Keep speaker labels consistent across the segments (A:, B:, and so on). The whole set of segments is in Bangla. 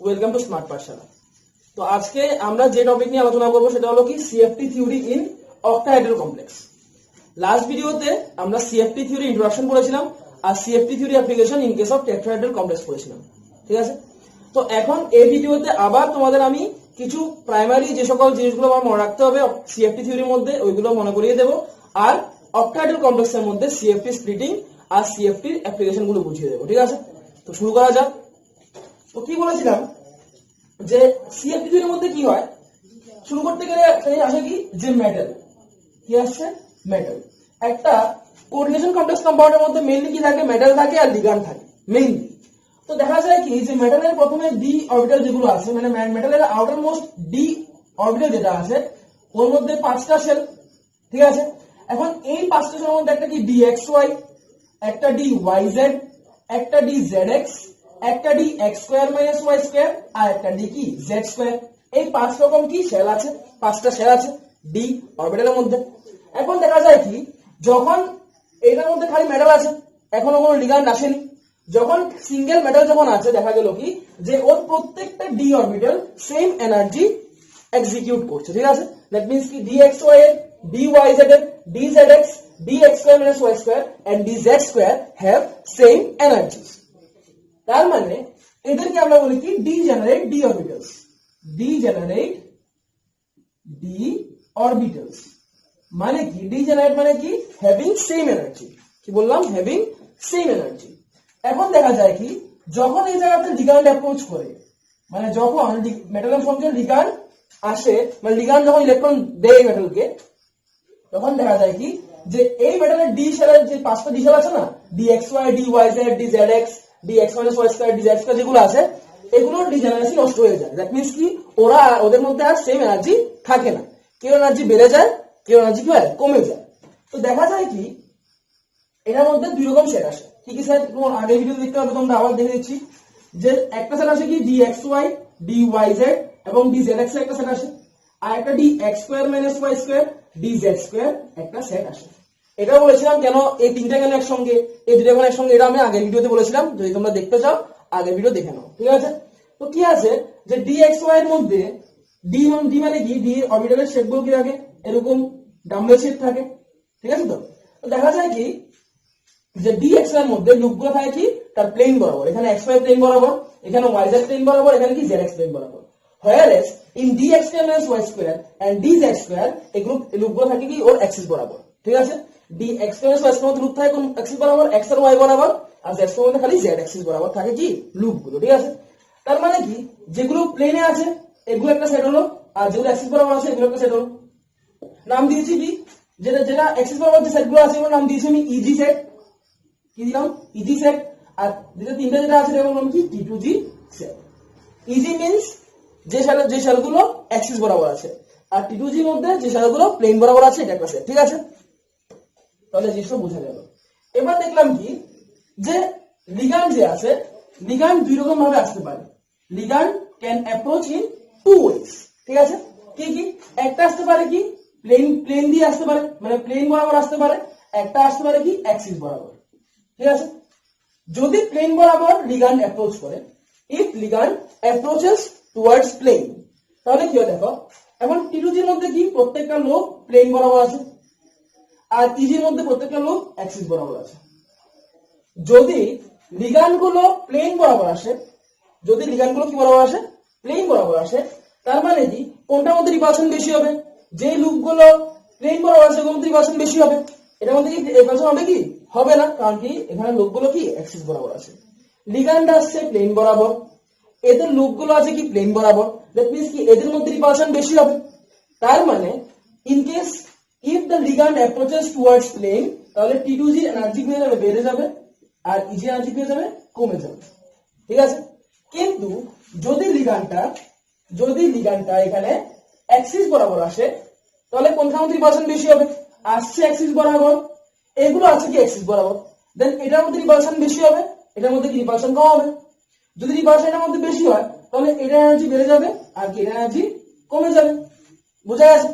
A: ওয়েলকাম টু স্মার্ট পাঠশালা। তো আজকে আমরা যে টপিক নিয়ে আলোচনা করবো সেটা হলো কি CFT theory in octahedral complex. Last ভিডিওতে আমরা সিএফটি থিওরি ইন্ট্রোডাকশন করেছিলাম আর CFT theory application in case of tetrahedral complex করেছিলাম, ঠিক আছে। তো এখন এই ভিডিওতে আবার তোমাদের আমি কিছু প্রাইমারি যে সকল জিনিসগুলো আমার মনে রাখতে হবে সিএফটি থিওরির মধ্যে ওইগুলো মনে করিয়ে দেবো, আর অক্টাহেড্রাল কমপ্লেক্সের মধ্যে সিএফটি স্প্লিটিং আর সিএফটির অ্যাপ্লিকেশন গুলো বুঝিয়ে দেবো, ঠিক আছে। তো শুরু করা যাক। তো কি বলেছিলাম যে সিএফটি থিওরির মধ্যে কি হয়, শুরু করতে গেলে আসে কি যে মেটাল, কি আসছে মেটাল। একটা কোঅর্ডিনেশন কমপ্লেক্স কম্পাউন্ডের মধ্যে মেইনলি কি থাকে, মেটাল থাকে আর লিগ্যান্ড থাকে মেইনলি। তো দেখা যায় কি যে মেটালের প্রথমে ডি অরবিটাল যেগুলো আছে, মানে মেটালের আউটার মোস্ট ডি অরবিটাল যেটা আছে ওর মধ্যে 5টা শেল, ঠিক আছে। এখন এই 5টা শেলের মধ্যে একটা কি ডি এক্স ওয়াই, একটা ডি ওয়াই জেড, একটা ডি জেড এক্স, একটা D x square minus Y square আর একটা ডি কি জেড স্কোয়ার। এই 5 রকম কি শেল আছে, 5টা শেল আছে ডি অরবিটালের মধ্যে। এখন দেখা যায় কি যখন এটার মধ্যে খালি মেটাল আছে, এখনো কোনো লিগ্যান্ড আসেনি, যখন সিঙ্গেল মেটাল যখন আছে দেখা গেল কি যে ওর প্রত্যেকটা D orbital same energy execute করছে, ঠিক আছে। দ্যাট মিন্স কি ডি এক্স ওয়াই এর, ডি ওয়াই জেড এর, D Z X, D x square minus Y square and D Z square have same energy. তার মানে এদেরকে আমরা বলি কি degenerate D orbitals, degenerate D orbitals. মানে কি ডিজেনারেট মানে কি হ্যাভিং সেম এনার্জি, কি বললাম হ্যাভিং সেম এনার্জি। এখন দেখা যায় কি যখন এই জায়গাতে লিগ্যান্ড অ্যাপ্রোচ করে, মানে যখন মেটালের সঙ্গে লিগ্যান্ড আসে, মানে লিগ্যান্ড যখন ইলেকট্রন দেয় মেটালকে, তখন দেখা যায় কি যে এই মেটালের ডি শেলের যে 5টা ডি শেল আছে না, D x Y, D Y Z, D Z X, D X minus Y square, D Z square যেগুলো আছে এগুলোর ডিজেনারেসি নষ্ট হয়ে যায়। দ্যাট মিন্স কি ওদের মধ্যে আর সেম এনার্জি থাকে না, কেউ এনার্জি বেড়ে যায়, কেউ এনার্জি কি হয় কমে যায়। তো দেখা যায় কি এটার মধ্যে দুই রকম সেট আসে, কি কি স্যার তোমার আগে ভিডিও দেখতে হবে, তোমরা আবার দেখে দিচ্ছি যে একটা সেট আসে কি D x Y, D Y Z এবং ডি জেড এক্স এর একটা সেট আসে, আর একটা D X square minus Y square, D Z square একটা সেট আসে। এটা বলেছিলাম কেন এই তিনটা কেন একসঙ্গে, এই দুটো কেন একসঙ্গে, এটা আমি আগের ভিডিওতে বলেছিলাম, যদি তোমরা দেখতে চাও আগের ভিডিও দেখে নাও, ঠিক আছে। তো কি আছে যে ডি এক্স ওয়াই এর মধ্যে ডি মানে কি ডি অরবিটালের শেপ গুলো কি থাকে এরকম ডাম্বেল শেপ থাকে, ঠিক আছে। তো দেখা যায় কি যে ডি এক্স এর মধ্যে লুপগুলো থাকে কি তার প্লেন বরাবর, এখানে এক্স ওয়াই প্লেন বরাবর, এখানে ওয়াই জেড প্লেন বরাবর, এখানে কি জেড এক্স প্লেন বরাবর। whereas in dx square minus y square and dz square এই লুপগুলো থাকে কি ওর অ্যাক্সিস বরাবর, ঠিক আছে। dx square minus y square মধ্যে লুপ থাকে কোন অ্যাক্সিস বরাবর, x আর y বরাবর, আর z square মধ্যে খালি z অ্যাক্সিস বরাবর থাকে কি লুপগুলো, ঠিক আছে। তার মানে কি যেগুলো প্লেনে আছে এগুলো একটা সেট হলো, আর যেগুলো অ্যাক্সিস বরাবর আছে এগুলো একটা সেট হলো। নাম দিয়েছি কি যেটা অ্যাক্সিস বরাবর যে সেটগুলো আছে এগুলোর নাম দিয়েছি আমি ইজি সেট, কি দিলাম ইজি সেট। আর তিনটা যেটা আছে এটার নাম কি T2G সেট। ইজি মিন্স যে শেলগুলো অ্যাক্সিস বরাবর আছে, আর T2G মধ্যে যে শেলগুলো প্লেন বরাবর আছে এটা একটা সেট, ঠিক আছে। তাহলে জিনিসটা বোঝা গেল। এবার দেখলাম কি যে লিগ্যান্ড যে আছে, লিগ্যান্ড দুই রকম ভাবে আসতে পারে, ligand can approach in two ways, ঠিক আছে। কি কি একটা আসতে পারে কি প্লেন দিয়ে আসতে পারে, মানে প্লেন বরাবর আসতে পারে, একটা আসতে পারে কি অ্যাক্সিস বরাবর, ঠিক আছে। যদি প্লেন বরাবর লিগ্যান্ড অ্যাপ্রোচ করে, if ligand approaches towards plane, তাহলে কি হয় দেখো এখন T2G এর মধ্যে কি প্রত্যেকটা লুপ প্লেন বরাবর আছে, আর TG এর মধ্যে প্রত্যেকটা লুপ অ্যাক্সিস বরাবর আছে। যদি লিগ্যান্ড গুলো প্লেন বরাবর আসে, যদি লিগ্যান্ড গুলো কি বরাবর আসে প্লেন বরাবর আসে, তার মানে কি কোনটার মধ্যে রিপালশন বেশি হবে, যে লুপগুলো প্লেন বরাবর আছে ওগুলোর মধ্যে রিপালশন বেশি হবে, এটার মধ্যে কি রিপালশন হবে কি হবে না, কারণ কি এখানে লুপগুলো কি অ্যাক্সিস বরাবর আছে। লিগ্যান্ড আসছে প্লেন বরাবর, এদের লুপগুলো আছে কি প্লেন বরাবর, দ্যাট মিন্স কি এদের মধ্যে রিপালশন বেশি হবে। তার মানে in case if the ligand approaches towards plane, তাহলে T2G এনার্জি হয়ে যাবে বেড়ে যাবে, আর ইজি এনার্জি হয়ে যাবে কমে যাবে, ঠিক আছে। কিন্তু যদি লিগ্যান্ডটা এখানে অ্যাক্সিস বরাবর আসে, তাহলে কোনটার মধ্যে রিপালশন বেশি হবে, আসছে অ্যাক্সিস বরাবর, এগুলো আছে কি অ্যাক্সিস বরাবর, দেন এটার মধ্যে রিপালশন বেশি হবে, এটার মধ্যে কি রিপালশন কম হবে। যদি রিপালশন এটার মধ্যে বেশি হয় তাহলে এটার এনার্জি বেড়ে যাবে আর কি এটার এনার্জি কমে যাবে, বুঝা গেছে।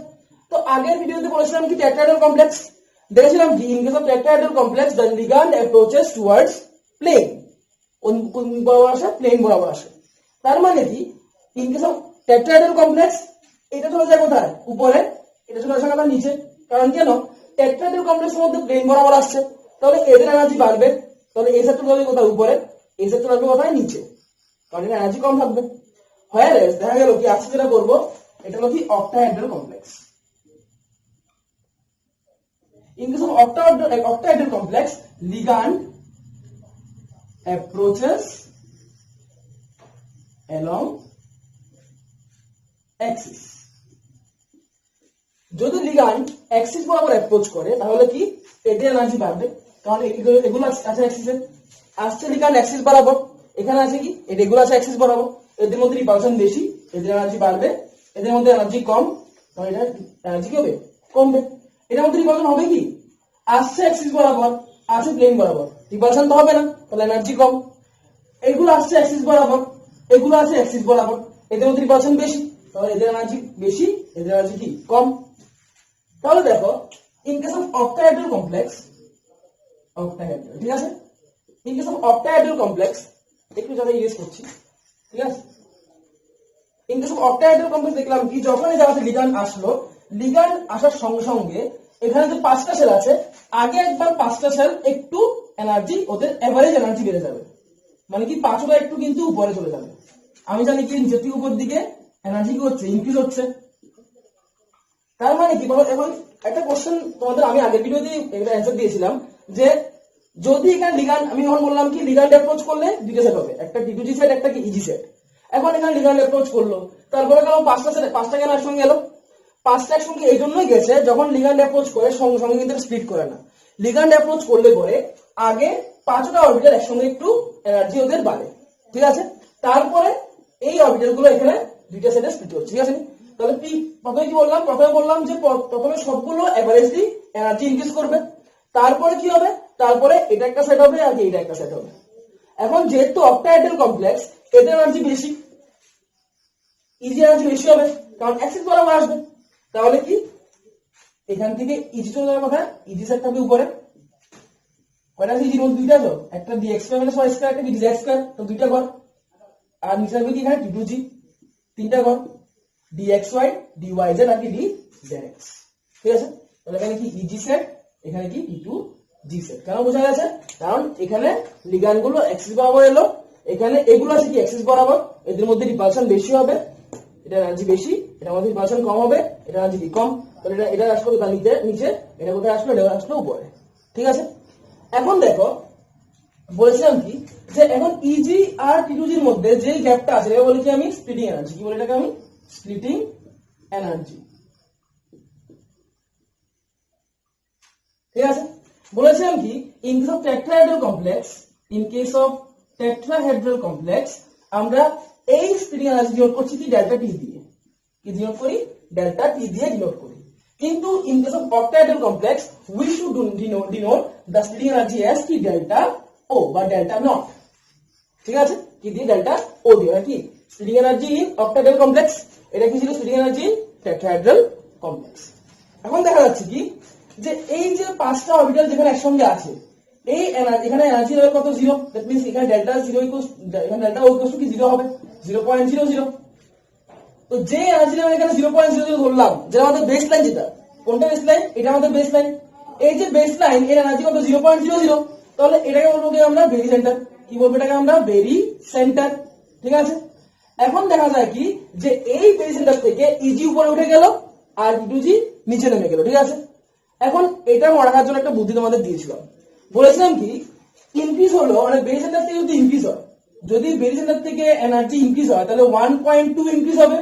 A: তো আগের ভিডিওতে বলেছিলাম কি টেট্রাহেড্রাল কমপ্লেক্স দেখেছিলাম কি in case of tetrahedral complex the ligand approaches towards plane, কোন বরাবর আসে প্লেন বরাবর আসে। তার মানে কি in case of tetrahedral complex এটা চলে যায় কোথায়, উপরে, এটা চলে আসে কোথায়, নিচে। কারণ কেন, টেট্রাহেড্রাল কমপ্লেক্সের মধ্যে প্লেন বরাবর আসছে, তাহলে এদের এনার্জি বাড়বে, তাহলে এই সেট চলে যাবে কোথায়, উপরে, এই সেট চলে আসবে কোথায়, নিচে, কারণ এটা এনার্জি কম থাকবে। হয় দেখা গেল কি আজকে যেটা করবো এটা হলো কি octahedral complex. In case of octahedral complex, ligand approaches along axis. যদি লিগ্যান্ড অ্যাক্সিস বরাবর অ্যাপ্রোচ করে তাহলে কি এদের এনার্জি বাড়বে, কারণ এগুলো আছে অ্যাক্সিসে, আসছে লিগ্যান্ড অ্যাক্সিস বরাবর, এখানে আছে কি এগুলো আছে অ্যাক্সিস বরাবর, এদের মধ্যে রিপালশন বেশি, এদের এনার্জি বাড়বে, এদের মধ্যে এনার্জি কম, কারণ এটা এনার্জি কি হবে, কমবে। এটার মধ্যে রিপালশন হবে কি, আসছে অ্যাক্সিস বরাবর, আছে প্লেন বরাবর, রিপালশন তো হবে না, তাহলে এনার্জি কম। এগুলো আসছে অ্যাক্সিস বরাবর, এগুলো আছে অ্যাক্সিস বরাবর, এদের মধ্যে রিপালশন বেশি, তাহলে এদের এনার্জি বেশি, এদের এনার্জি কি কম। তাহলে দেখো in case of octahedral complex, octahedral, ঠিক আছে, in case of octahedral complex একটু যারা ইউজ করছি, ঠিক আছে, in case of octahedral complex দেখলাম কি যখন এই জায়গাতে লিগ্যান্ড আসলো, লিগ্যান্ড আসার সঙ্গে সঙ্গে এখানে যে 5টা সেল আছে, আগে একবার 5টা সেল একটু এনার্জি, ওদের এভারেজ এনার্জি বেড়ে যাবে, মানে কি 5টা একটু কিন্তু উপরে চলে যাবে। আমি জানি কি নিচের থেকে উপর দিকে এনার্জি কি হচ্ছে, ইনক্রিজ হচ্ছে। তার মানে কি বলো, এখন একটা কোশ্চেন তোমাদের আমি আগের ভিডিওতে এটা অ্যানসার দিয়েছিলাম যে যদি এখানে লিগ্যান্ড, আমি যখন বললাম কি লিগ্যান্ড অ্যাপ্রোচ করলে দুইটা সেট হবে, একটা T2G সেট, একটা কি ইজি সেট। এখন এখানে লিগ্যান্ড অ্যাপ্রোচ করলো, তারপরে গেল 5টা সেট, 5টা কেন একসঙ্গে গেল, 5টা একসঙ্গে এই জন্যই গেছে যখন লিগ্যান্ড অ্যাপ্রোচ করে সঙ্গে সঙ্গে কিন্তু স্প্লিট করে না, লিগ্যান্ড অ্যাপ্রোচ করলে পরে আগে 5টা অরবিটাল একসঙ্গে একটু এনার্জি ওদের বাড়ে, ঠিক আছে, তারপরে এই অরবিটাল গুলো এখানে দুইটা সেটে স্প্লিট হচ্ছে, ঠিক আছে। তাহলে প্রথমে কি বললাম, প্রথমে বললাম যে প্রথমে সবগুলো এভারেজলি এনার্জি ইনক্রিজ করবে, তারপরে কি হবে, তারপরে এটা একটা সেট হবে আর এটা একটা সেট হবে। এখন যেহেতু অক্টাহেড্রাল কমপ্লেক্স, এদের এনার্জি বেশি, ইজি এনার্জি বেশি হবে, কারণ অ্যাক্সিস বরাবর আসবে, তাহলে কি এখান থেকে ইজি চলে যাবে কোথায়, ইজি সেট থাকবে উপরে, কয়টা আছে ইজির মধ্যে, দুইটা তো, একটা dx square minus y square, একটা কি dz স্কয়ার, তো দুইটা ঘর, আর নিচে থাকবে কি এখানে T2G, তিনটা ঘর, dxy dyz আর কি dzx, ঠিক আছে। তাহলে এখানে কি ইজি সেট, এখানে কি T2G সেট, কেন বোঝা গেছে, কারণ এখানে লিগ্যান্ড গুলো অ্যাক্সিস বরাবর এলো, এখানে এগুলো আছে কি অ্যাক্সিস বরাবর, এদের মধ্যে রিপালশন বেশি হবে, এটা এনার্জি বেশি, এটার মধ্যে রিপালশন কম হবে, এটা এনার্জি কম, তাহলে এটা আসলো তার নিচে, এটা কোথায় আসলো, এটা আসলো উপরে, ঠিক আছে। এখন দেখো বলেছিলাম কি যে এখন ইজি আর T2G এর মধ্যে যে গ্যাপটা আছে এটা বলি কি আমি স্প্লিটিং এনার্জি, কি বলে এটাকে আমি স্প্লিটিং এনার্জি, ঠিক আছে। বলেছিলাম কি in case of tetrahedral complex, in case of tetrahedral complex আমরা এই স্প্লিটিং এনার্জি ডিনোট করছি কি ডেল্টা টি দিয়ে, কি ডিনোট করি, ডেল্টা টি দিয়ে ডিনোট করি। কিন্তু in case of octahedral complex we should denote the splitting energy as কি ডেল্টা ও বা ডেল্টা নট, ঠিক আছে, কি দিয়ে ডেল্টা ও দিয়ে, কি splitting energy in octahedral complex, এটা কি ছিল splitting energy in tetrahedral complex. এখন দেখা যাচ্ছে কি যে এই যে 5টা অরবিটাল যেখানে একসঙ্গে আছে, এই এনার্জি এখানে এনার্জি লেভেল কত, 0, দ্যাট মিন্স এখানে ডেল্টা 0 ইকুয়ালস, এখানে ডেল্টা ও ইকুয়ালস কি 0 হবে, 0.00। তো যে এনার্জি লেভেল এখানে 0.00 ধরলাম, যেটা আমাদের বেসলাইন, যেটা কোনটা বেসলাইন, এটা আমাদের বেসলাইন, এই যে বেসলাইন এর এনার্জি কত 0.00, তাহলে এটাকে বলবো কি আমরা বেরি সেন্টার, কি বলবো এটাকে আমরা বেরি সেন্টার, ঠিক আছে। এখন দেখা যায় কি যে এই বেরি সেন্টার থেকে ইজি উপরে উঠে গেল আর T2G নিচে নেমে গেল, ঠিক আছে। এখন এটা মনে রাখার জন্য একটা বুদ্ধি তোমাদের দিয়েছিলাম, বলেছিলাম কি ইনক্রিজ হলো মানে বেরি সেন্টার থেকে যদি ইনক্রিজ হয়, যদি বেরি সেন্টার থেকে এনার্জি ইনক্রিজ হয় তাহলে 1.2 ইনক্রিজ হবে,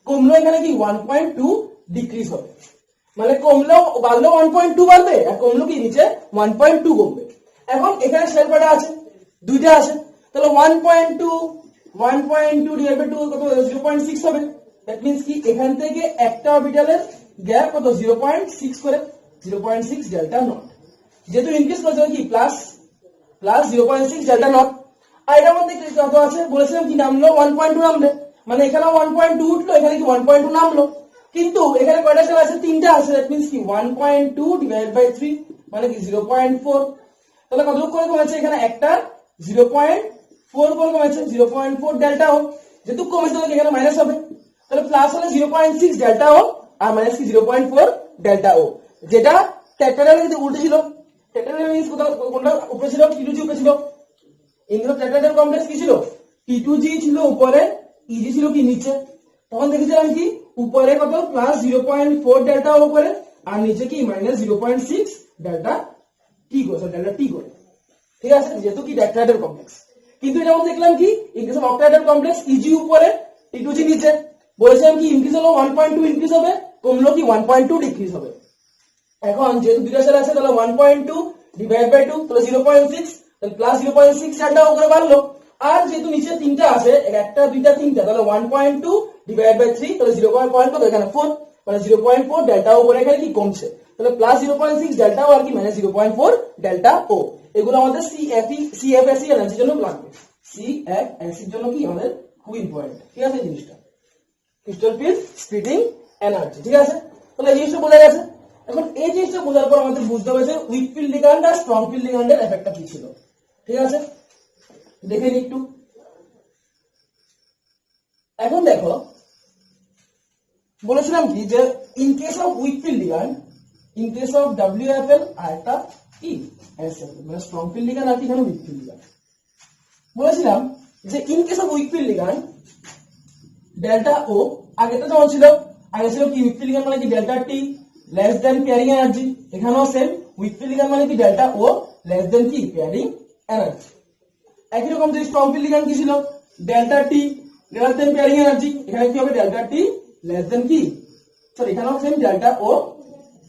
A: কমলো এখানে কি 1.2 ডিক্রিজ হবে, মানে কমলেও বাড়লেও 1.2 বাড়বে আর কমলো কি নিচে 1.2 কমবে। এখন এখানে সেল কয়টা আছে, দুইটা আছে, তাহলে 1.2 ডিভাইড বাই 2 কত 0.6 হবে, দ্যাট মিন্স কি এখান থেকে একটা অরবিটালের গ্যাপ কত 0.6 করে, 0.6 ডেল্টা নট, যেহেতু ইনক্রিজ করছে কি প্লাস 0.6 ডেল্টা নট। আর এটার মধ্যে কত আছে বলেছিলাম কি নামলো 1.2 নামবে, মানে এখানে 1.2 উঠলো, এখানে কি 1.2 নামলো, কিন্তু এখানে কয়টা সেল আছে, তিনটা আছে, দ্যাট মিন্স কি 1.2 ডিভাইড বাই 3 মানে কি 0.4, তাহলে কত করে কমেছে, এখানে একটা 0.4 করে কমেছে, 0.4 ডেল্টা ও, যেহেতু কমেছে তাহলে এখানে মাইনাস হবে, তাহলে প্লাস হলে 0.6 ডেল্টা ও আর মাইনাস কি 0.4 ডেল্টা ও, যেটা টেট্রাহেড্রাল কিন্তু উল্টে ছিল। টেট্রাহেড্রাল মিন্স কোনটা উপরে ছিল, T2G উপরে ছিল। ইনগুলো টেট্রাহেড্রাল কমপ্লেক্স কি ছিল, T2G ছিল উপরে, EG ছিল কি নিচে। তখন দেখেছিলাম কি উপরে কত প্লাস 0.4 ডেল্টা উপরে আর নিচে কি মাইনাস 0.6 ডেল্টা টি করে, ডেল্টা টি করে, ঠিক আছে, যেহেতু কি টেট্রাহেড্রাল কমপ্লেক্স। কিন্তু এটা আমরা দেখলাম কি ইনকেস অফ অক্টাহেড্রাল কমপ্লেক্স EG উপরে T2G নিচে, বলেছিলাম কি ইনক্রিজ হলো 1.2 ইনক্রিজ হবে, কমলো কি 1.2 ডিক্রিজ হবে। এখন যেহেতু দুইটা সেল আছে তাহলে 1.2 ডিভাইড বাই 2 তাহলে 0.6, তাহলে প্লাস 0.6 চারটা উপরে বাড়লো। আর যেহেতু নিচে তিনটা আছে, একটা দুইটা তিনটা, তাহলে 1.2 ডিভাইড বাই 3 তাহলে 0.4 কত এখানে 4, মানে 0.4 ডেল্টা উপরে এখানে কি কমছে, তাহলে প্লাস 0.6 ডেল্টা ও আর কি মাইনাস 0.4 ডেল্টা ও। এগুলো আমাদের CFSE এনার্জির জন্য লাগবে, CFSE এর জন্য কি আমাদের খুব ইম্পর্টেন্ট, ঠিক আছে জিনিসটা, ক্রিস্টাল ফিল্ড স্প্লিটিং এনার্জি, ঠিক আছে। তাহলে এই জিনিসটা বোঝা গেছে। এখন এই জিনিসটা বোঝার পর আমাদের বুঝতে হবে যে উইক ফিল্ড লিগ্যান্ড আর স্ট্রং ফিল্ড লিগ্যান্ডের এফেক্টটা কি ছিল, ঠিক আছে, দেখে নিই একটু। এখন দেখো বলেছিলাম কি যে in case of weak field ligand, in case of WFL আর একটা কি SFL, মানে স্ট্রং ফিল্ড লিগ্যান্ড আর এখানে উইক ফিল্ড লিগ্যান্ড। বলেছিলাম যে in case of weak field ligand delta o, আগেটা যেমন ছিল, আগে ছিল কি উইক ফিল্ড লিগ্যান্ড মানে কি ডেল্টা টি লেস দেন পেয়ারিং এনার্জি, এখানেও সেম উইক ফিল্ড লিগ্যান্ড মানে কি ডেল্টা ও লেস দেন কি পেয়ারিং এনার্জি। একই রকম যে স্ট্রং ফিল্ড লিগ্যান্ড কি ছিল ডেল্টা টি লেস দেন পেয়ারিং এনার্জি, এখানে কি হবে ডেল্টা টি লেস দেন কি, সরি এখানেও সেম ডেল্টা ও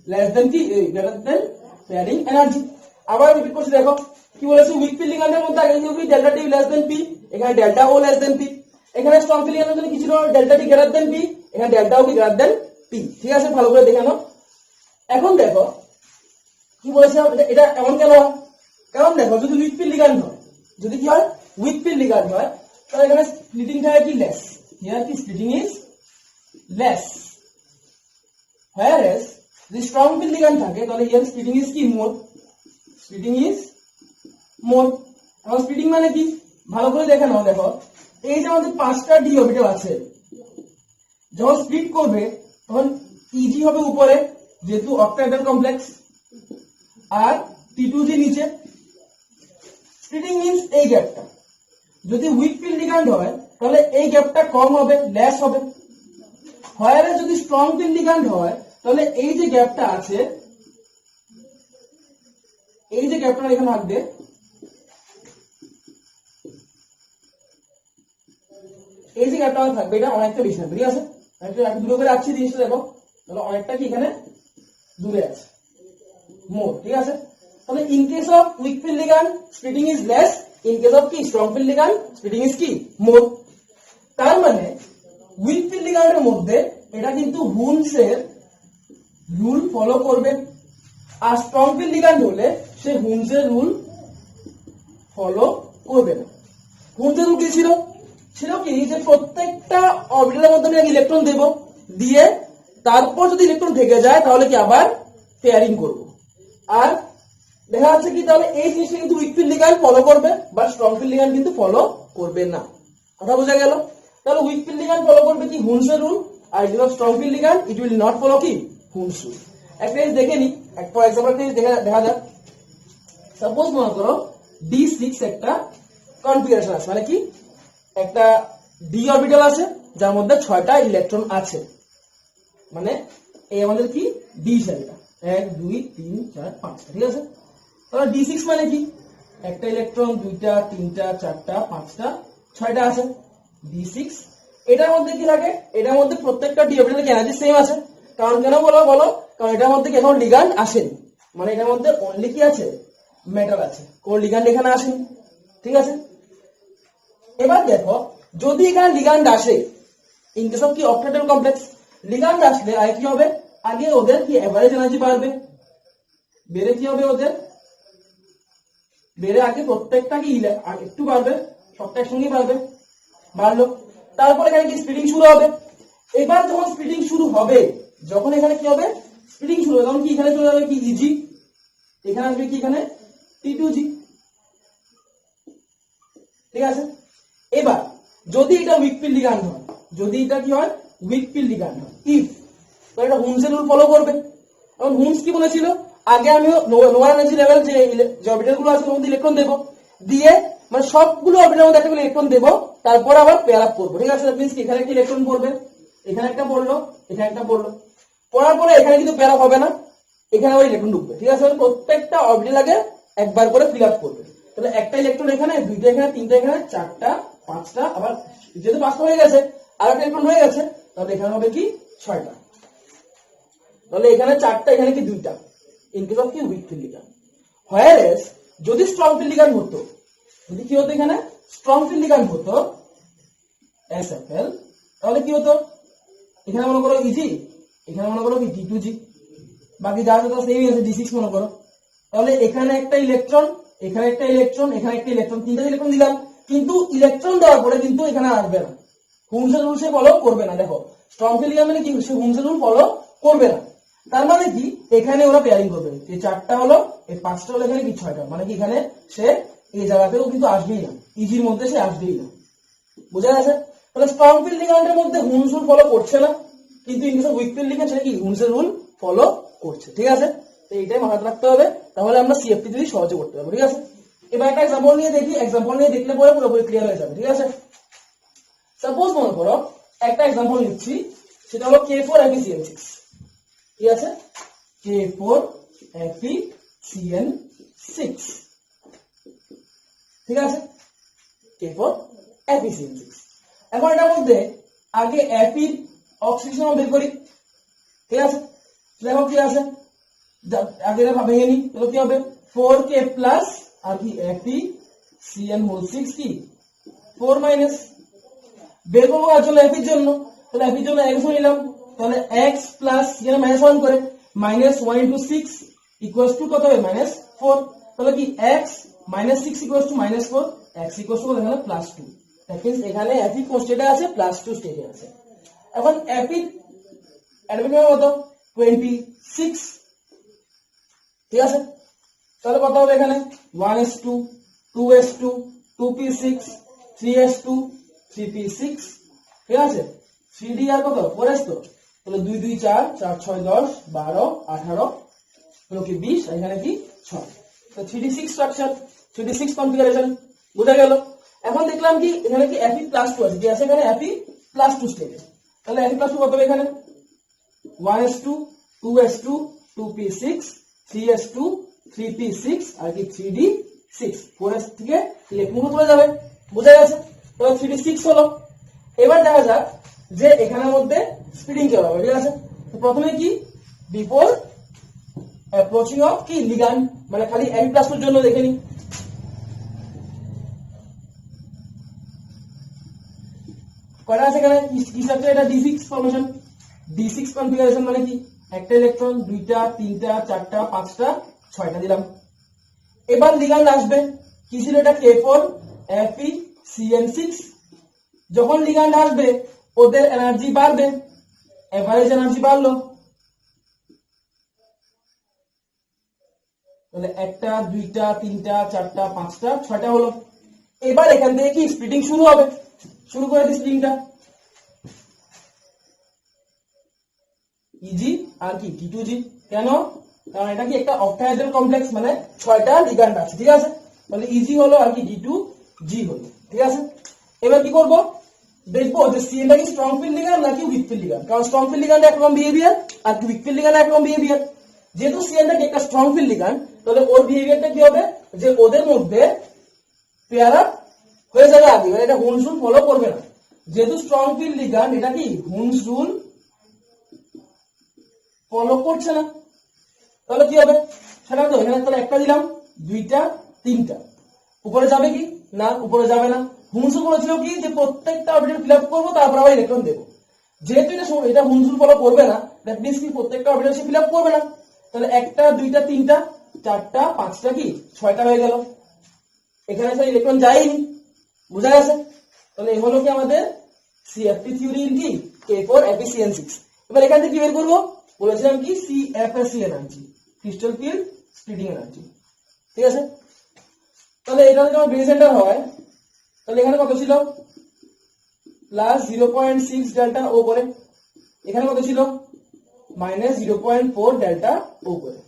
A: লেস দেন কি গ্রেটার দেন পেয়ারিং এনার্জি। আবার রিপিট করছি দেখো কি বলেছে, উইক ফিল্ড লিগ্যান্ডের মধ্যে আগে ছিল কি ডেল্টা টি লেস দেন পি, এখানে ডেল্টা ও লেস দেন পি। এখানে স্ট্রং ফিল্ড লিগ্যান্ডের জন্য কি ছিল ডেল্টা টি গ্রেটার দেন পি, এখানে ডেল্টা ও কি গ্রেটার দেন পি, ঠিক আছে, ভালো করে দেখে নাও। এখন দেখো কি বলেছে এটা এমন কেন হয়, কারণ দেখো যদি উইক ফিল্ড লিগ্যান্ড হয়, যদি কি হয় উইক ফিল্ড লিগ্যান্ড হয়, তাহলে এখানে স্প্লিটিং থাকে কি লেস, হিয়ার কি স্প্লিটিং ইজ লেস, whereas যদি স্ট্রং ফিল্ড লিগ্যান্ড থাকে তাহলে হিয়ার স্প্লিটিং ইজ কি মোর, স্প্লিটিং ইজ মোর। এখন স্প্লিটিং মানে কি ভালো করে দেখে নাও, দেখো এই যে আমাদের 5টা ডি অরবিটাল আছে, যখন স্প্লিট করবে তখন EG হবে উপরে যেহেতু অক্টাহেড্রাল কমপ্লেক্স, আর T2G নিচে। স্প্লিটিং মিন্স এই গ্যাপটা, যদি উইক ফিল্ড লিগ্যান্ড হয় তাহলে এই গ্যাপটা কম হবে, লেস হবে। হয় যদি স্ট্রং ফিল্ড লিগ্যান্ড হয় তাহলে এই যে গ্যাপটা আছে, এই যে গ্যাপটা এখানে থাকবে, এই যে গ্যাপটা থাকবে এটা অনেকটা বেশি থাকবে, ঠিক আছে, একটু দূরে করে রাখছি জিনিসটা দেখো, তাহলে অনেকটা কি এখানে দূরে আছে মোর, ঠিক আছে। তাহলে in case of weak field ligand splitting is less, in case of কি strong field ligand splitting is কি মোর। তার মানে উইক ফিল্ড লিগ্যান্ডের মধ্যে এটা কিন্তু হুনসের রুল ফলো করবে, আর স্ট্রং ফিল্ড লিগ্যান্ড হলে সে হুনসের রুল ফলো করবে না। হুনসের রুল কি ছিল, ছিল কি যে প্রত্যেকটা অরবিটালের মধ্যে আমি ইলেকট্রন দেব, দিয়ে তারপর যদি ইলেকট্রন থেকে যায় তাহলে কি আবার পেয়ারিং করব। আর দেখা যাচ্ছে কি তাহলে এই জিনিসটা কিন্তু উইক ফিল্ড লিগ্যান্ড ফলো করবে, বাট স্ট্রং ফিল্ড লিগ্যান্ড কিন্তু ফলো করবে না, কথা বোঝা গেল। তাহলে উইক ফিল্ড লিগ্যান্ড ফলো করবে কি হুনসের রুল, আর strong field ligand it will not follow কি হুনস রুল। একটা জিনিস দেখে নি, ফর এক্সাম্পল একটা জিনিস দেখা যাক, সাপোজ মনে করো D6 একটা কনফিগারেশন আছে, মানে কি একটা ডি অরবিটাল আছে যার মধ্যে 6টা ইলেকট্রন আছে, মানে এই আমাদের কি ডি সেলটা 1 2 3 4 5টা, ঠিক আছে। তাহলে D6 মানে কি একটা ইলেকট্রন, দুইটা, তিনটা, চারটা, পাঁচটা, 6টা আছে D6। এটার মধ্যে কি থাকে, এটার মধ্যে প্রত্যেকটা ডি অরবিটালের এনার্জি সেম আছে, কারণ কেন বলো, কারণ এটার মধ্যে কি এখন লিগ্যান্ড আসেনি, মানে এটার মধ্যে অনলি কি আছে মেটাল আছে, কোন লিগ্যান্ড এখানে আসেনি, ঠিক আছে। এবার দেখো যদি এখানে লিগ্যান্ড আসে, ইন কেস অফ কি অক্টাহেড্রাল কমপ্লেক্স, লিগ্যান্ড আসলে আগে কি হবে, আগে ওদের কি এভারেজ এনার্জি বাড়বে, বেড়ে কি হবে ওদের, বেড়ে আগে প্রত্যেকটা কি একটু বাড়বে, সবটা একসঙ্গে বাড়বে, বাড়লো, তারপর এখানে কি স্প্লিটিং শুরু হবে। এবার যখন স্প্লিটিং শুরু হবে, যখন এখানে কি হবে স্প্লিটিং শুরু হবে, তখন কি এখানে চলে যাবে কি EG, এখানে আসবে কি এখানে T2G, ঠিক আছে। এবার যদি এটা উইক ফিল্ড লিগ্যান্ড হয়, যদি এটা কি হয় উইক ফিল্ড লিগ্যান্ড হয়, ইফ, তো এটা হুমসের রুল ফলো করবে। এখন হুমস কি বলেছিল, আগে আমি লোয়ার এনার্জি লেভেল যে অরবিটাল গুলো আছে ওর মধ্যে ইলেকট্রন দেবো, দিয়ে মানে সবগুলো অরবিটালের মধ্যে একটা করে ইলেকট্রন দেবো, তারপর আবার পেয়ার আপ করবো, ঠিক আছে? দ্যাট মিন্স এখানে একটা ইলেকট্রন পড়বে, এখানে একটা পড়লো, এখানে একটা পড়লো, পড়ার পরে এখানে কিন্তু পেয়ার আপ হবে না, এখানে আবার ইলেকট্রন ঢুকবে, ঠিক আছে? প্রত্যেকটা অরবিটাল আগে একবার করে ফিল আপ করবে। তাহলে একটা ইলেকট্রন এখানে, দুইটা এখানে, তিনটা এখানে, চারটা, পাঁচটা, আবার যেহেতু পাঁচটা হয়ে গেছে আর একটা ইলেকট্রন হয়ে গেছে, তাহলে এখানে হবে কি ছয়টা। তাহলে এখানে চারটা, এখানে কি দুইটা, ইন কেস অফ কি উইক ফিল্ড লিগ্যান্ড। হোয়ারএস যদি স্ট্রং ফিল্ড লিগ্যান্ড হতো, যদি কি হতো এখানে স্ট্রং ফিল্ড লিগ্যান্ড হতো SFL, তাহলে কি হতো, এখানে মনে করো ইজি, এখানে মনে করো কি D2G, বাকি যা আছে তা সেমই আছে, D6 মনে করো। তাহলে এখানে একটা ইলেকট্রন, এখানে একটা ইলেকট্রন, এখানে একটা ইলেকট্রন, তিনটা ইলেকট্রন দিলাম, কিন্তু ইলেকট্রন দেওয়ার পরে কিন্তু এখানে আসবে না, হুমসের রুল সে ফলো করবে না। দেখো স্ট্রং ফিল্ড লিগ্যান্ড মানে কি, সে হুমসের রুল ফলো করবে না। তার মানে কি এখানে ওরা পেয়ারিং করবে, এই চারটা হলো, এই পাঁচটা হলো, এখানে কি ছয়টা, মানে কি এখানে সে এই জায়গাতেও কিন্তু আসবেই না, ইজির মধ্যে সে আসবেই না, বুঝা গেছে? তাহলে স্ট্রং ফিল্ড লিগ্যান্ডের মধ্যে হুমস রুল ফলো করছে না, কিন্তু in case of weak field ligand সেটা কি হুমসের রুল ফলো করছে, ঠিক আছে? তো এইটাই মাথায় রাখতে হবে, তাহলে আমরা CFT যদি সহজে করতে পারবো, ঠিক আছে? এবার একটা এক্সাম্পল নিয়ে দেখি, এক্সাম্পল নিয়ে দেখলে পরে পুরোপুরি ক্লিয়ার হয়ে যাবে, ঠিক আছে? সাপোজ মনে করো একটা এক্সাম্পল নিচ্ছি, সেটা হলো K4FeCN6, ঠিক আছে? K4FeCN6, ঠিক আছে? K4FeCN6। এখন এটার মধ্যে আগে Fe অক্সিজেন বের করি, ঠিক আছে? দেখো কি আছে, আগে এটা ভেঙে নি, তাহলে কি হবে 4K প্লাস আর কি FeCN6 কি 4 মাইনাস, বের করবো কার জন্য, এফির জন্য, তাহলে এফির জন্য x নিলাম, তাহলে x প্লাস এখানে মাইনাস 1 করে, মাইনাস 1 ইন্টু 6 ইকুয়ালস টু কত হবে মাইনাস 4, তাহলে কি x minus 6 equals to minus 4, x equals to এখানে প্লাস 2, দ্যাট মিন্স এখানে এফি কোন স্টেটে আছে, প্লাস 2 স্টেটে আছে। এখন এফি অ্যাটমিক নাম্বার কত 26, ঠিক আছে? তাহলে কত হবে এখানে 1s2 2s2 2p6 3s2 3p6, ঠিক আছে? 3d আর কত 4s, তো তাহলে 2 2 4 4 6 10 12 18 হলো কি 20, আর এখানে কি 6, তো 3d6 স্ট্রাকচার, 3d6 কনফিগারেশন, বুঝা গেল? এখন দেখলাম কি এখানে কি Fe+2 আছে, কি আছে এখানে Fe+2 স্টেটে, তাহলে Fe+2 কত হবে এখানে 1s2 2s2 2p6 3s2 3p6 আর কি 3d6, 4s থেকে ইলেকট্রন চলে যাবে, বুঝা গেছে? তাহলে 3d6 হলো। এবার দেখা যাক যে এখানের মধ্যে স্পিডিং কিভাবে হবে, ঠিক আছে? তো প্রথমে কি বিফোর অ্যাপ্রোচিং অফ কি লিগ্যান্ড, মানে খালি Fe+2 এর জন্য দেখে নি, কয়টা আছে এখানে কি স্ট্রাকচার, এটা D6 ফরমেশন, D6 কনফিগারেশন মানে কি একটা ইলেকট্রন, দুইটা, তিনটা, চারটা, পাঁচটা, ছয়টা দিলাম। এবার লিগ্যান্ড আসবে, কি ছিল এটা K4FeCN6, যখন লিগ্যান্ড আসবে ওদের এনার্জি বাড়বে, এভারেজ এনার্জি বাড়লো, তাহলে একটা, দুইটা, তিনটা, চারটা, পাঁচটা, ছয়টা হলো। এবার এখান থেকে কি স্প্লিটিং শুরু হবে, শুরু করে দিই স্প্লিটিংটা, ইজি আর কি T2G, কেন? কারণ এটা কি একটা অক্টাহেড্রাল কমপ্লেক্স, মানে 6টা লিগ্যান্ড আছে, ঠিক আছে? তাহলে ইজি হলো আর কি D2G হলো, ঠিক আছে? এবার কি করব, দেখবো যে সিএনটা কি স্ট্রং ফিল্ড লিগ্যান্ড নাকি উইক ফিল্ড লিগ্যান্ড, কারণ স্ট্রং ফিল্ড লিগ্যান্ডে একরকম বিহেভিয়ার আর উইক ফিল্ড লিগ্যান্ডে একরকম বিহেভিয়ার। যেহেতু সিএনটা কি একটা স্ট্রং ফিল্ড লিগ্যান্ড, তাহলে ওর বিহেভিয়ারটা কি হবে, যে ওদের মধ্যে পেয়ার আপ হয়ে যাবে আগে, মানে এটা হুমস রুল ফলো করবে না, যেহেতু স্ট্রং ফিল্ড লিগ্যান্ড এটা কি হুমস রুল ফলো করছে না, তাহলে কি হবে সেটা তো এখানে, তাহলে একটা দিলাম, দুইটা, তিনটা, উপরে যাবে কি না, উপরে যাবে না। হুমস রুল বলেছিল কি যে প্রত্যেকটা অরবিটাল ফিল আপ করবো, তারপর আবার ইলেকট্রন দেবো, যেহেতু এটা হুমস রুল ফলো করবে না, দ্যাট মিন্স কি প্রত্যেকটা অরবিটাল সে ফিল আপ করবে না, তাহলে একটা, দুইটা, তিনটা, চারটা, পাঁচটা, কি 6টা হয়ে গেল, এখানে স্যার ইলেকট্রন যায়নি, বুঝা গেছে? তাহলে এই হলো কি আমাদের CFT থিওরি ইন কি K4FeCN6। এবার এখান থেকে কি বের করবো, বলেছিলাম কি CFSE energy, crystal field splitting energy, ঠিক আছে? তাহলে এটা যদি আমার বেজ সেন্টার হয়, তাহলে এখানে কত ছিল প্লাস 0.6 ডেল্টা ও করে, এখানে কত ছিল মাইনাস 0.4 ডেল্টা ও করে।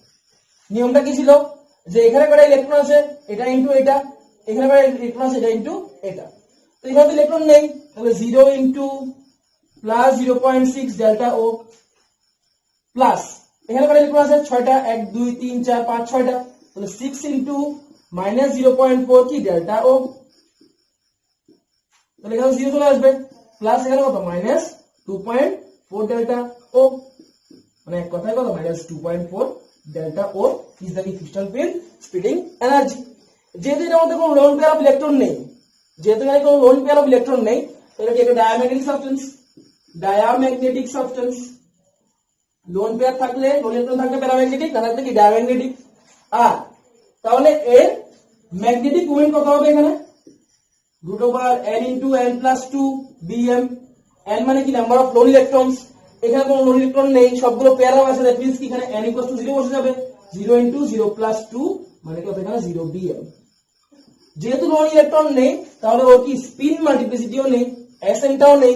A: নিয়মটা কি ছিল যে এখানে কয়টা ইলেকট্রন আছে এটা ইনটু এটা, এখানে কয়টা ইলেকট্রন আছে এটা ইনটু এটা। তো এখানে তো ইলেকট্রন নেই, তাহলে 0 ইনটু প্লাস 0.6 ডেল্টা ও প্লাস এখানে কয়টা ইলেকট্রন আছে 6টা, 1 2 3 4 5 6টা, তাহলে 6 ইনটু মাইনাস 0.4 কি ডেল্টা ও, তাহলে এখানে 0 চলে আসবে, প্লাস এখানে কত মাইনাস 2.4 ডেল্টা ও, মানে এক কথায় কত minus 2.4 delta O is the crystal field splitting energy. যেহেতু এর মধ্যে কোনো লোন পেয়ার অফ ইলেকট্রন নেই, যেহেতু এখানে কোনো লোন পেয়ার অফ ইলেকট্রন নেই, তাহলে কি একটা diamagnetic substance, diamagnetic substance. Lone pair থাকলে লোন ইলেকট্রন থাকলে প্যারাম্যাগনেটিক, না থাকলে কি ডায়াম্যাগনেটিক। আর তাহলে এর ম্যাগনেটিক মোমেন্ট কত হবে এখানে root over n into n plus 2 bm, n মানে কি নাম্বার অফ লোন ইলেকট্রনস, এখানে কোনো লোন ইলেকট্রন নেই, সবগুলো পেয়ার আছে, দ্যাট মিন্স কি এখানে n equals to 0 বসে যাবে, 0 into 0 plus 2 মানে কত এখানে 0 bm। যেহেতু লোন ইলেকট্রন নেই তাহলে ওর কি স্পিন মাল্টিপ্লিসিটিও নেই, Sn টাও নেই,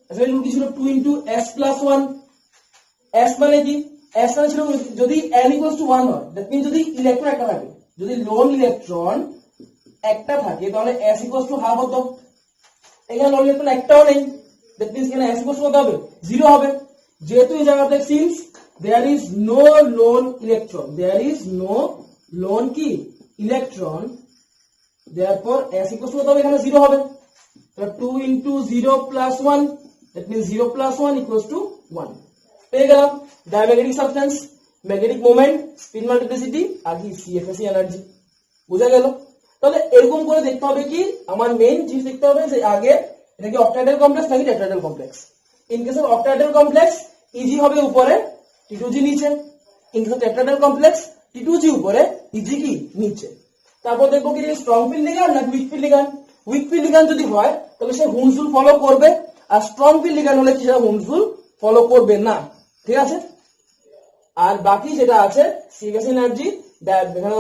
A: আসলে রুট ছিল 2 into s plus 1, s মানে কি s মানে ছিল যদি n equals to 1 হয়, দ্যাট মিন্স যদি ইলেকট্রন একটা থাকে, যদি লোন ইলেকট্রন একটা থাকে তাহলে s equals to half হতো, এখানে লোন ইলেকট্রন একটাও নেই, দ্যাট মিন্স এখানে s equals to কত হবে 0 হবে। যেহেতু এই জায়গাতে since there is no lone electron, there is no lone কি electron, therefore s equals to কত হবে এখানে 0 হবে, তো 2 into 0 plus 1 that means 0 plus 1 equals to 1 পেয়ে গেলাম diamagnetic substance, magnetic moment, spin multiplicity আর কি সিএফএসি এনার্জি। বুঝা গেল? তাহলে এরকম করে দেখতে হবে কি আমার মেইন জিনিস দেখতে হবে যে আগে এটা কি অক্টাহেড্রাল কমপ্লেক্স নাকি tetrahedral complex. In case of octahedral complex easy হবে উপরে, T2G নিচে। In case of tetrahedral complex T2G উপরে, ইজি কি নিচে। তারপর দেখবো কি স্ট্রং ফিল্ড লিগ্যান্ড নাকি week field ligand. Week field ligand যদি হয় তাহলে সে হুমস রুল ফলো করবে, আর স্ট্রং ফিল্ড লিগ্যান্ড হলে কি সেটা হুমস রুল ফলো করবে না। ঠিক আছে, আর বাকি যেটা আছে CFS energy,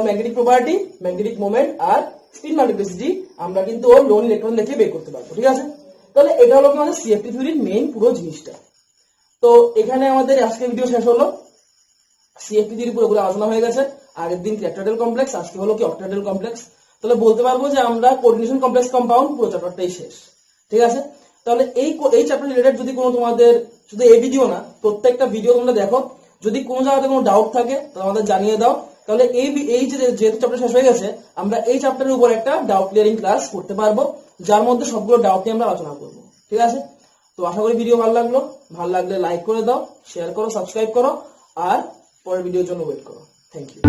A: magnetic property, magnetic moment আর স্পিন মাল্টিপ্লিসিটি আমরা কিন্তু ওর লোন ইলেকট্রন দেখে বের করতে পারবো। ঠিক আছে, তাহলে এটা হলো কি আমাদের সিএফটি থিওরির মেইন পুরো জিনিসটা। তো এখানে আমাদের আজকের ভিডিও শেষ হলো, সিএফটি থিওরি পুরোপুরি আলোচনা হয়ে গেছে। আগের দিন টেট্রাহেড্রাল কমপ্লেক্স, আজকে হলো কি অক্টাহেড্রাল কমপ্লেক্স। তাহলে বলতে পারবো যে আমরা কোঅর্ডিনেশন কমপ্লেক্স কম্পাউন্ড পুরো চ্যাপ্টারটাই শেষ। ঠিক আছে, তাহলে এই চ্যাপ্টার রিলেটেড যদি কোনো তোমাদের শুধু এই ভিডিও না প্রত্যেকটা ভিডিও তোমরা দেখো, যদি কোনো জায়গাতে কোনো ডাউট থাকে তাহলে আমাদের জানিয়ে দাও। তাহলে এই যেহেতু চ্যাপ্টার শেষ হয়ে গেছে আমরা এই চ্যাপ্টারের উপর একটা ডাউট ক্লিয়ারিং ক্লাস করতে পারবো, যার মধ্যে সবগুলো ডাউট নিয়ে আমরা আলোচনা করবো। ঠিক আছে, তো আশা করি ভিডিও ভালো লাগলো, ভালো লাগলে লাইক করে দাও, শেয়ার করো, সাবস্ক্রাইব করো আর পরের ভিডিওর জন্য ওয়েট করো। Thank you.